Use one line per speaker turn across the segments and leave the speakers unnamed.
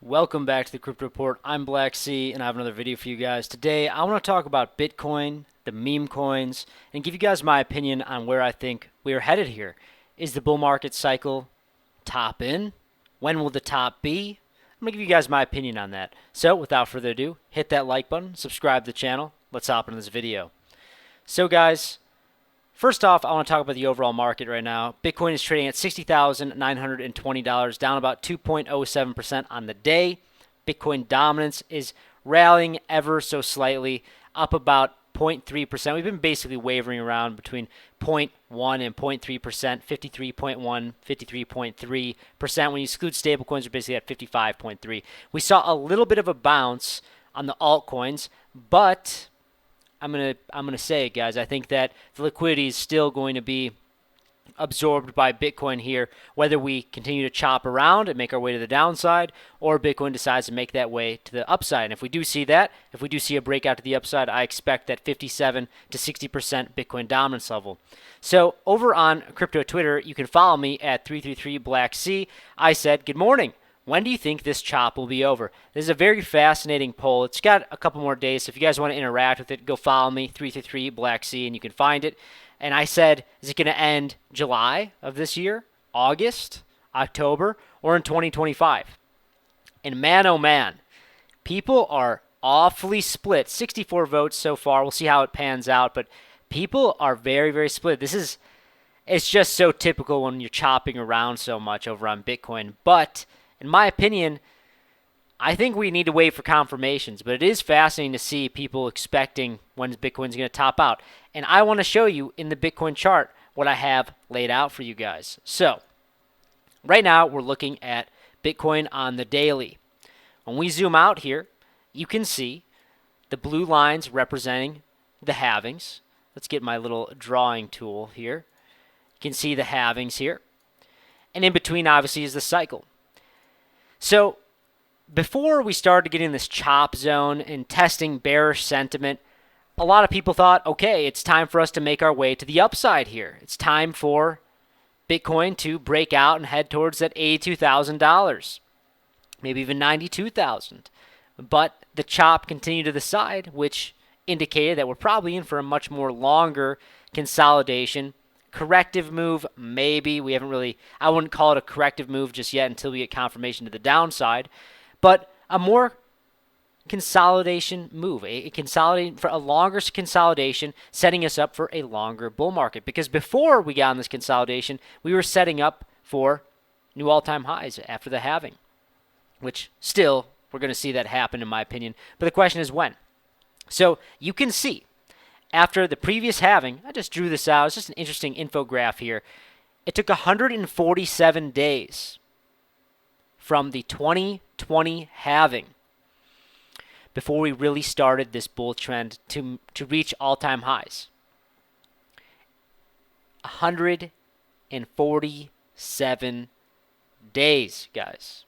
Welcome back to the Crypto Report. I'm Blacksea, and I have another video for you guys. Today, I want to talk about Bitcoin, the meme coins, and give you guys my opinion on where I think we are headed here. Is the bull market cycle top in? When will the top be? I'm going to give you guys my opinion on that. So, without further ado, hit that like button, subscribe to the channel. Let's hop into this video. So, guys, first off, I want to talk about the overall market right now. Bitcoin is trading at $60,920, down about 2.07% on the day. Bitcoin dominance is rallying ever so slightly, up about 0.3%. We've been basically wavering around between 0.1 and 0.3%, 53.1, 53.3%. When you exclude stablecoins, we're basically at 55.3. We saw a little bit of a bounce on the altcoins, but I'm gonna say it, guys. I think that the liquidity is still going to be absorbed by Bitcoin here, whether we continue to chop around and make our way to the downside, or Bitcoin decides to make that way to the upside. And if we do see that, if we do see a breakout to the upside, I expect that 57 to 60% Bitcoin dominance level. So over on crypto Twitter, you can follow me at 333 Blacksea. I said, good morning. When do you think this chop will be over? This is a very fascinating poll. It's got a couple more days, so if you guys want to interact with it, go follow me, 333 Blacksea, and you can find it. And I said, is it going to end July of this year, August, October, or in 2025? And man, oh man, people are awfully split. 64 votes so far. We'll see how it pans out, but people are very, very split. It's just so typical when you're chopping around so much over on Bitcoin. But in my opinion, I think we need to wait for confirmations, but it is fascinating to see people expecting when Bitcoin's going to top out. And I want to show you in the Bitcoin chart what I have laid out for you guys. So, right now we're looking at Bitcoin on the daily. When we zoom out here, you can see the blue lines representing the halvings. Let's get my little drawing tool here. You can see the halvings here. And in between, obviously, is the cycle. So, before we started getting this chop zone and testing bearish sentiment, a lot of people thought, okay, it's time for us to make our way to the upside here. It's time for Bitcoin to break out and head towards that $82,000, maybe even $92,000. But the chop continued to the side, which indicated that we're probably in for a much more longer consolidation. Corrective move, maybe. I wouldn't call it a corrective move just yet until we get confirmation to the downside. But a more consolidation move, for a longer consolidation, setting us up for a longer bull market. Because before we got on this consolidation, we were setting up for new all-time highs after the halving, which still we're going to see that happen in my opinion. But the question is when. So you can see after the previous halving, I just drew this out. It's just an interesting infograph here. It took 147 days from the 2020 halving before we really started this bull trend to reach all-time highs. 147 days, guys.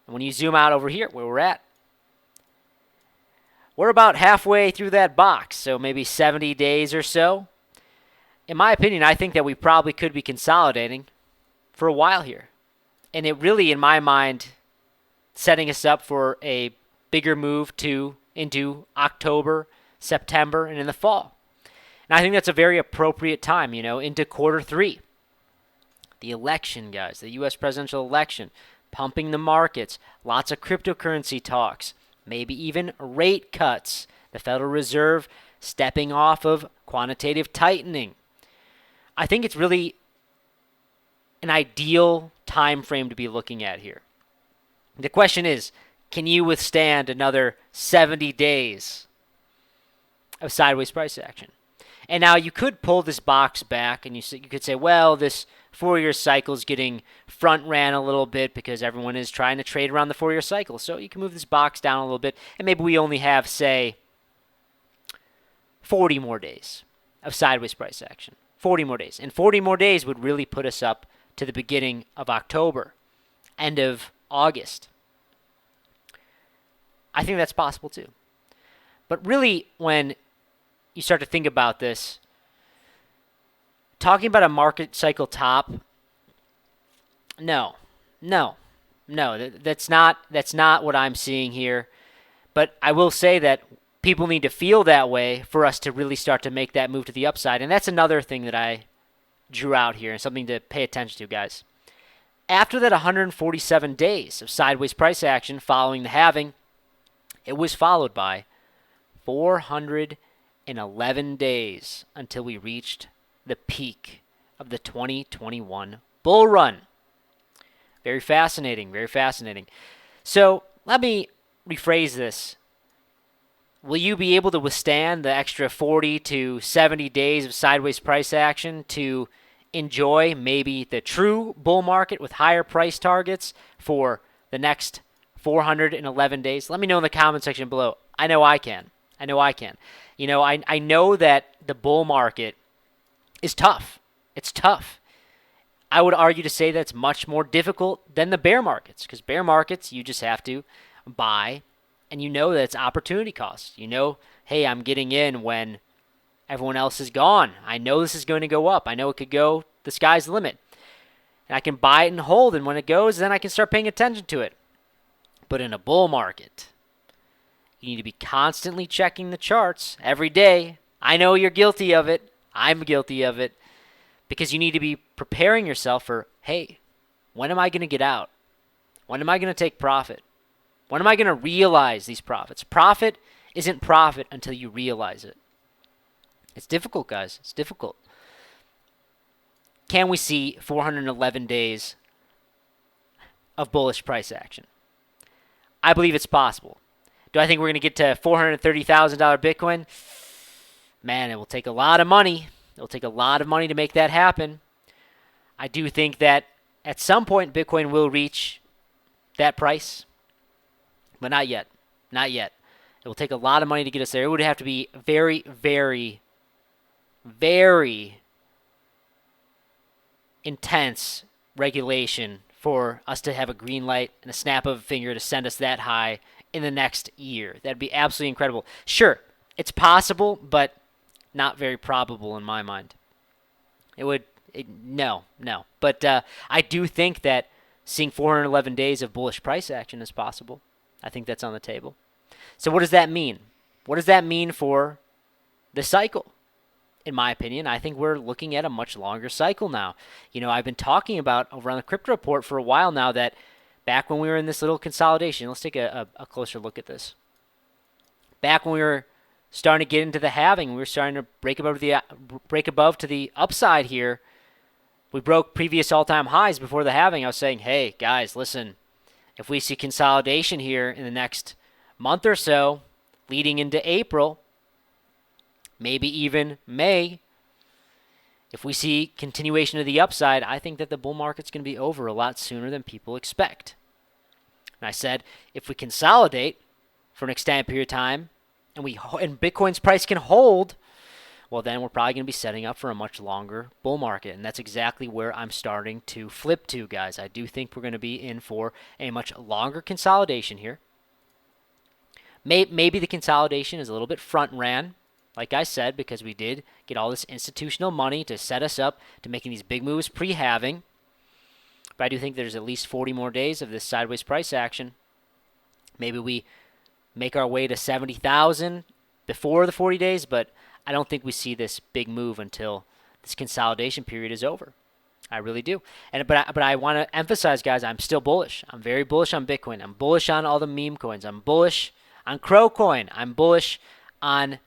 And when you zoom out over here, where we're at, we're about halfway through that box, so maybe 70 days or so. In my opinion, I think that we probably could be consolidating for a while here. And it really, in my mind, setting us up for a bigger move into October, September, and in the fall. And I think that's a very appropriate time, into quarter three. The election, guys, the U.S. presidential election, pumping the markets, lots of cryptocurrency talks, maybe even rate cuts, the Federal Reserve stepping off of quantitative tightening. I think it's really an ideal time frame to be looking at here. The question is, can you withstand another 70 days of sideways price action? And now you could pull this box back and you could say, well, this 4-year cycle is getting front ran a little bit because everyone is trying to trade around the 4-year cycle. So you can move this box down a little bit, and maybe we only have, say, 40 more days of sideways price action. 40 more days. And 40 more days would really put us up to the beginning of October, end of August. I think that's possible too. But really, when you start to think about this, talking about a market cycle top, no. No, that's not what I'm seeing here. But I will say that people need to feel that way for us to really start to make that move to the upside. And that's another thing that I drew out here and something to pay attention to, guys. After that 147 days of sideways price action following the halving, it was followed by 411 days until we reached the peak of the 2021 bull run. Very fascinating, very fascinating. So let me rephrase this. Will you be able to withstand the extra 40 to 70 days of sideways price action to enjoy maybe the true bull market with higher price targets for the next 411 days? Let me know in the comment section below. I know I can. I know I know that the bull market is tough. It's tough. I would argue to say that it's much more difficult than the bear markets, because bear markets, you just have to buy, and you know that it's opportunity cost. You know, hey, I'm getting in when everyone else is gone. I know this is going to go up. I know it could go, the sky's the limit. And I can buy it and hold, and when it goes, then I can start paying attention to it. But in a bull market, you need to be constantly checking the charts every day. I know you're guilty of it. I'm guilty of it. Because you need to be preparing yourself for, hey, when am I going to get out? When am I going to take profit? When am I going to realize these profits? Profit isn't profit until you realize it. It's difficult, guys. It's difficult. Can we see 411 days of bullish price action? I believe it's possible. Do I think we're going to get to $430,000 Bitcoin? Man, it will take a lot of money. It'll take a lot of money to make that happen. I do think that at some point Bitcoin will reach that price, but not yet. Not yet. It will take a lot of money to get us there. It would have to be very, very, very intense regulation for us to have a green light and a snap of a finger to send us that high in the next year. That'd be absolutely incredible. Sure, it's possible, but not very probable in my mind. No. But I do think that seeing 411 days of bullish price action is possible. I think that's on the table. So what does that mean? What does that mean for the cycle? In my opinion, I think we're looking at a much longer cycle now. You know, I've been talking about over on the Crypto Report for a while now that back when we were in this little consolidation, let's take a closer look at this. Back when we were starting to get into the halving, we were starting to break above to the upside here. We broke previous all-time highs before the halving. I was saying, hey, guys, listen, if we see consolidation here in the next month or so, leading into April, maybe even May, if we see continuation of the upside, I think that the bull market's going to be over a lot sooner than people expect. And I said, if we consolidate for an extended period of time, and Bitcoin's price can hold, well, then we're probably going to be setting up for a much longer bull market. And that's exactly where I'm starting to flip to, guys. I do think we're going to be in for a much longer consolidation here. Maybe the consolidation is a little bit front-ran, like I said, because we did get all this institutional money to set us up to making these big moves pre-halving. But I do think there's at least 40 more days of this sideways price action. Maybe we make our way to 70,000 before the 40 days, but I don't think we see this big move until this consolidation period is over. I really do. But I want to emphasize, guys, I'm still bullish. I'm very bullish on Bitcoin. I'm bullish on all the meme coins. I'm bullish on Crocoin. I'm bullish on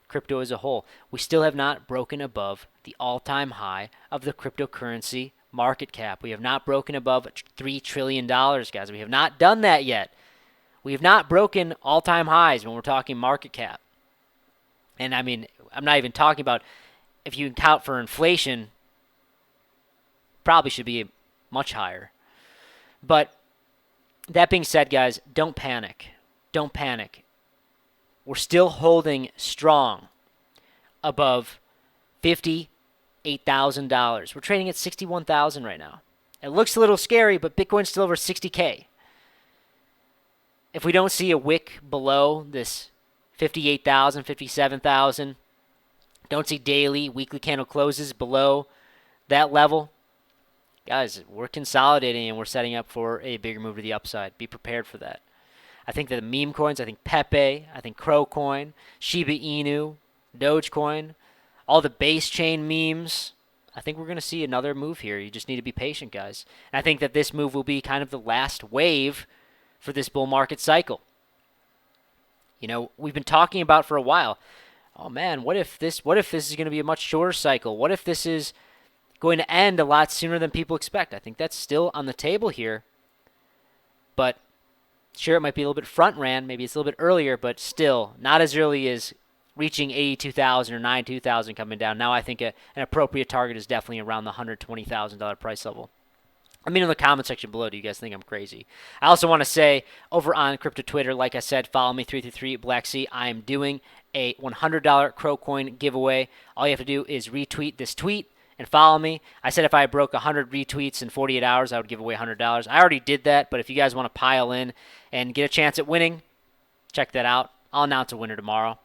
crypto as a whole. We still have not broken above the all-time high of the cryptocurrency market cap. We have not broken above $3 trillion, guys. We have not done that yet. We have not broken all-time highs when we're talking market cap. And I mean, I'm not even talking about if you account for inflation, probably should be much higher. But that being said, guys, don't panic. Don't panic. We're still holding strong above $58,000. We're trading at $61,000 right now. It looks a little scary, but Bitcoin's still over 60K. If we don't see a wick below this 58,000, 57,000, don't see daily, weekly candle closes below that level, guys, we're consolidating and we're setting up for a bigger move to the upside. Be prepared for that. I think that the meme coins, I think pepe, I think crocoin, shiba inu, dogecoin, all the base chain memes, I think we're going to see another move here. You just need to be patient, guys. And I think that this move will be kind of the last wave for this bull market cycle. You know, we've been talking about for a while, oh man, what if this is going to be a much shorter cycle? What if this is going to end a lot sooner than people expect? I think that's still on the table here. But sure, it might be a little bit front ran, maybe it's a little bit earlier, but still not as early as reaching 82,000 or 92,000 coming down. Now I think an appropriate target is definitely around the $120,000 price level. Let me know in the comment section below, do you guys think I'm crazy? I also want to say, over on crypto Twitter, like I said, follow me 333 Blacksea. I am doing a $100 Crocoin giveaway. All you have to do is retweet this tweet and follow me. I said if I broke 100 retweets in 48 hours, I would give away $100. I already did that, but if you guys want to pile in and get a chance at winning, check that out. I'll announce a winner tomorrow.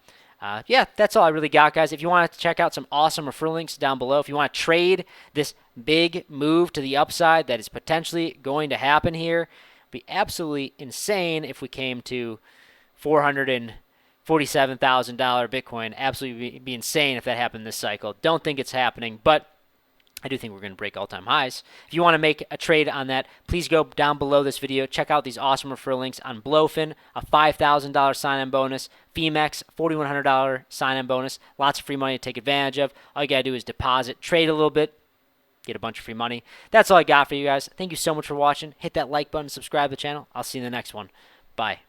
Yeah, that's all I really got, guys. If you want to check out some awesome referral links down below, if you want to trade this big move to the upside that is potentially going to happen here, it'd be absolutely insane if we came to $447,000 Bitcoin. Absolutely be insane if that happened this cycle. Don't think it's happening, but I do think we're going to break all-time highs. If you want to make a trade on that, please go down below this video. Check out these awesome referral links on Blowfin, a $5,000 sign-in bonus, Femex, $4,100 sign-in bonus. Lots of free money to take advantage of. All you got to do is deposit, trade a little bit, get a bunch of free money. That's all I got for you guys. Thank you so much for watching. Hit that like button, subscribe to the channel. I'll see you in the next one. Bye.